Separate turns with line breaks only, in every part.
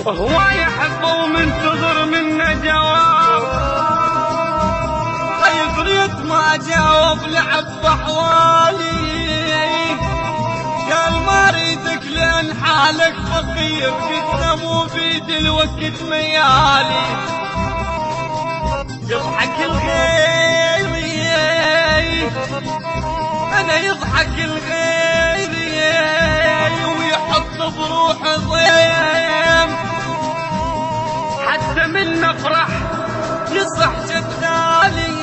وهو يحب ومنتظر منا جواب. يفريت ما جاوب لعب بحوالي، قال ما اريدك لان حالك فقير، قلت مو بيد الوقت ميالي. يضحك الغير انا يضحك الغير ويحط بروحه ضيم، حتى من نفرح يصح جدالي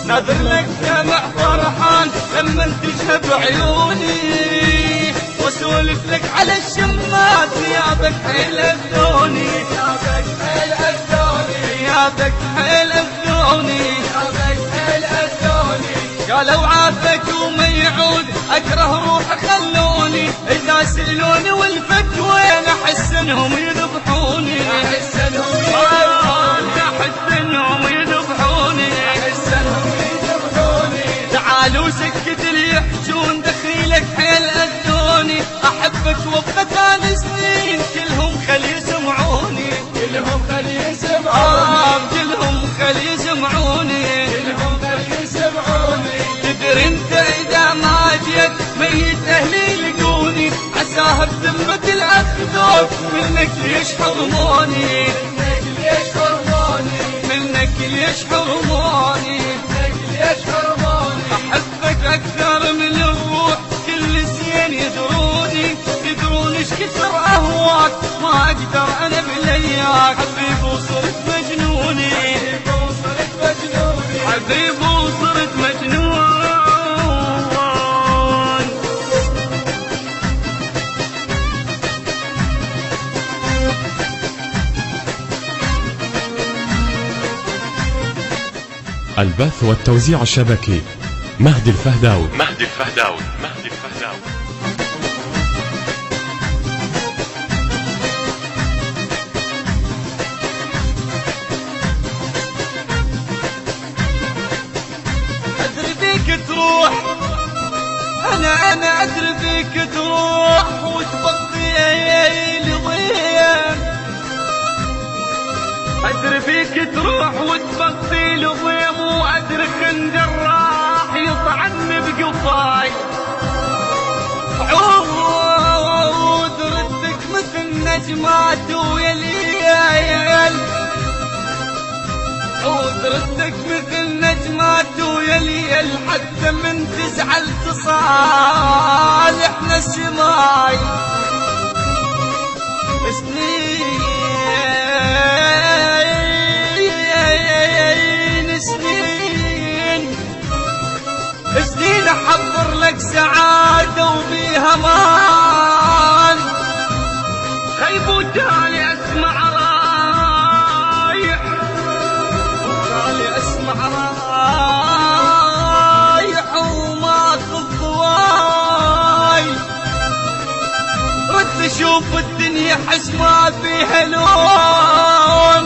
ناظر لك دمع فرحان لما تشهب عيوني، واسولف لك على الشمات ثيابك حيل اذوني، ثيابك حيل اذوني، ثيابك حيل اذوني، ثيابك حيل اذوني. قالوا عافك وما يعود اكره روح خلوني، اذا سالوني والفت وين احس انهم يذبحوني، احس انهم يذبحوني، احس انهم يذبحوني، احس انهم يذبحوني. تعالوا سكت اللي يحجون دخيلك حيل اذوني، احبك وابقى ثاني سنين كلهم خلي يسمعوني، كلهم خلي يسمعوني، كلهم خلي يسمعوني، كلهم خلي يسمعوني. تدري انت اذا ما جيت ميت اهلي يلقوني، عساها بذمة الاخذوك منك ليش حرموني، منك ليش حرموني، منك ليش حرموني، منك ليش حرموني. احبك اكثر من الروح كل زين يدروني، يدرون ايش كثر اهواك ما اقدر انا بلياك. حبيب وصرت مجنوني، حبيب وصرت مجنوني، حبيب وصرت مجنون.
البث والتوزيع الشبكي مهدي الفهداوي،
مهدي الفهداوي، مهدي الفهداوي.
ادري فيك تروح، انا ادري فيك تروح وتبقي لي ضيم، ادري فيك تروح وتبقي لي ضيم، وادري خنجر راح يطعني بقفاي. عود ردك مثل نجمات ويا ليل، عود ردك مثل نجمات ويا ليل، حتى من تزعل تصالحنا السماي. سنين سنين سنين احضر لك سعادة وبيها مان، خيب وتالي اسمع رايح، وتالي اسمع رايح وماخذ ضواي. رد اشوف الدنيا حس ما فيها لون،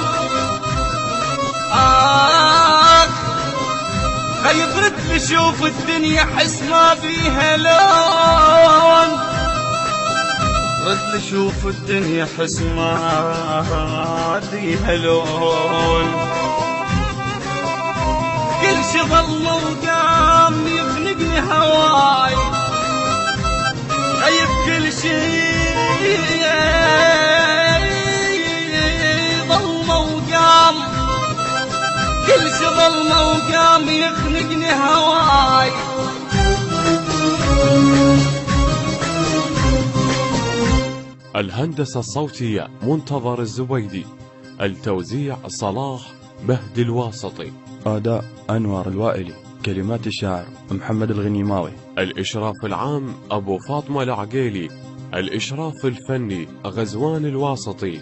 خيب رد شوف الدنيا حس ما فيها لون، رد شوف الدنيا حس ما فيها لون. كل شي ظل وقام يخنقني هواي، خيب كل شي ظل وقام، كل شي ظل وقام يخنقني هواي.
الهندسة الصوتية منتظر الزبيدي، التوزيع صلاح مهدي الواسطي،
أداء أنور الوائلي، كلمات الشاعر محمد الغنيماوي،
الإشراف العام أبو فاطمة العقيلي، الإشراف الفني غزوان الواسطي.